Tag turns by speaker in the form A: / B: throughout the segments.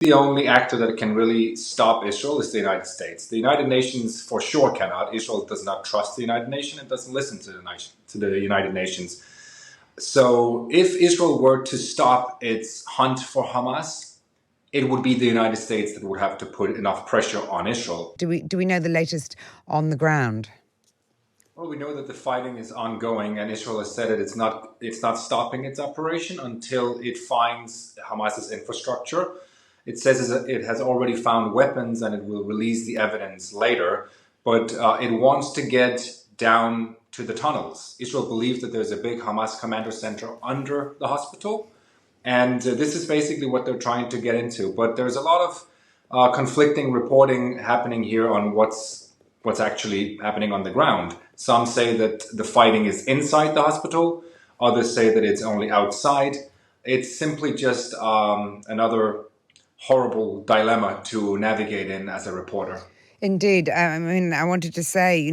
A: The only actor that can really stop Israel is the United States. The United Nations for sure cannot. Israel does not trust the United Nations and doesn't listen to the United Nations. So if Israel were to stop its hunt for Hamas, it would be the United States that would have to put enough pressure on Israel.
B: Do we know the latest on the ground?
A: Well, we know that the fighting is ongoing, and Israel has said that it's not stopping its operation until it finds Hamas's infrastructure. It says it has already found weapons and it will release the evidence later, but it wants to get down to the tunnels. Israel believes that there's a big Hamas commander center under the hospital, and this is basically what they're trying to get into. But there's a lot of conflicting reporting happening here on what's actually happening on the ground. Some say that the fighting is inside the hospital. Others say that it's only outside. It's simply just another horrible dilemma to navigate in as a reporter.
B: Indeed. I mean, I wanted to say,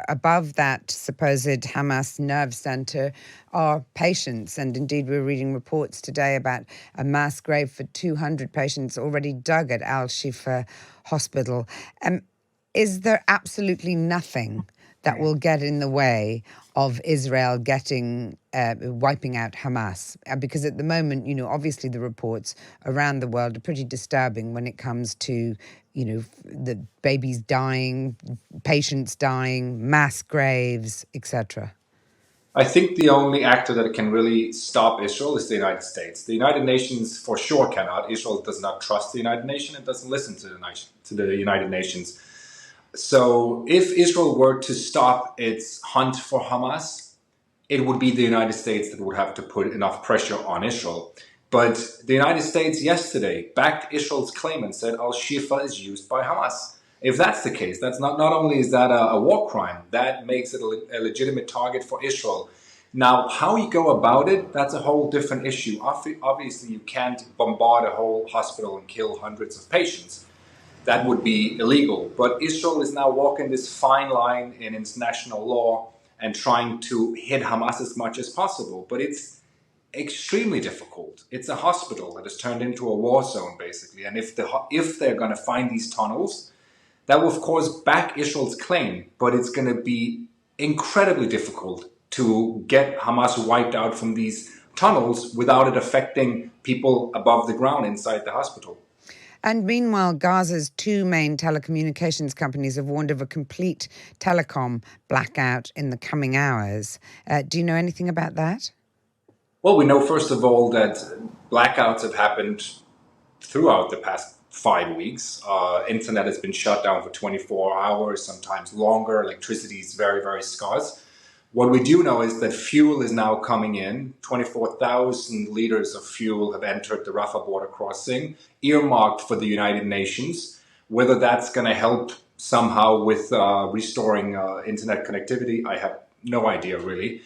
B: above that supposed Hamas nerve center are patients. And indeed, we're reading reports today about a mass grave for 200 patients already dug at Al-Shifa Hospital. Is there absolutely nothing that will get in the way of Israel wiping out Hamas? Because at the moment, obviously the reports around the world are pretty disturbing when it comes to, the babies dying, patients dying, mass graves, etc.
A: I think the only actor that can really stop Israel is the United States. The United Nations for sure cannot. Israel does not trust the United Nations and doesn't listen to the United Nations. So if Israel were to stop its hunt for Hamas, it would be the United States that would have to put enough pressure on Israel. But the United States yesterday backed Israel's claim and said Al-Shifa is used by Hamas. If that's the case, that's not only is that a war crime, that makes it a legitimate target for Israel. Now, how you go about it, that's a whole different issue. Obviously, you can't bombard a whole hospital and kill hundreds of patients. That would be illegal. But Israel is now walking this fine line in international law and trying to hit Hamas as much as possible. But it's extremely difficult. It's a hospital that has turned into a war zone, basically. And if they're going to find these tunnels, that will, of course, back Israel's claim. But it's going to be incredibly difficult to get Hamas wiped out from these tunnels without it affecting people above the ground inside the hospital.
B: And meanwhile, Gaza's two main telecommunications companies have warned of a complete telecom blackout in the coming hours. Do you know anything about that?
A: Well, we know, first of all, that blackouts have happened throughout the past 5 weeks. Internet has been shut down for 24 hours, sometimes longer. Electricity is very, very scarce. What we do know is that fuel is now coming in. 24,000 liters of fuel have entered the Rafah border crossing, earmarked for the United Nations. Whether that's going to help somehow with restoring internet connectivity, I have no idea, really.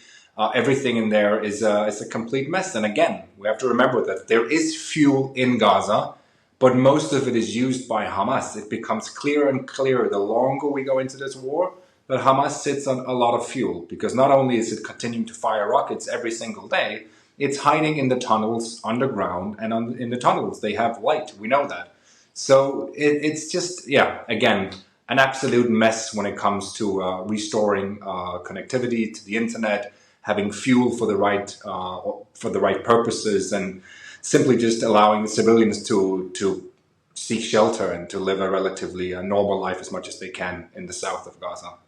A: Everything in there is a complete mess. And again, we have to remember that there is fuel in Gaza, but most of it is used by Hamas. It becomes clearer and clearer the longer we go into this war that Hamas sits on a lot of fuel, because not only is it continuing to fire rockets every single day, it's hiding in the tunnels underground, and in the tunnels they have light. We know that. So it's just, again, an absolute mess when it comes to restoring connectivity to the internet, having fuel for the right purposes, and simply just allowing the civilians to seek shelter and to live a relatively normal life as much as they can in the south of Gaza.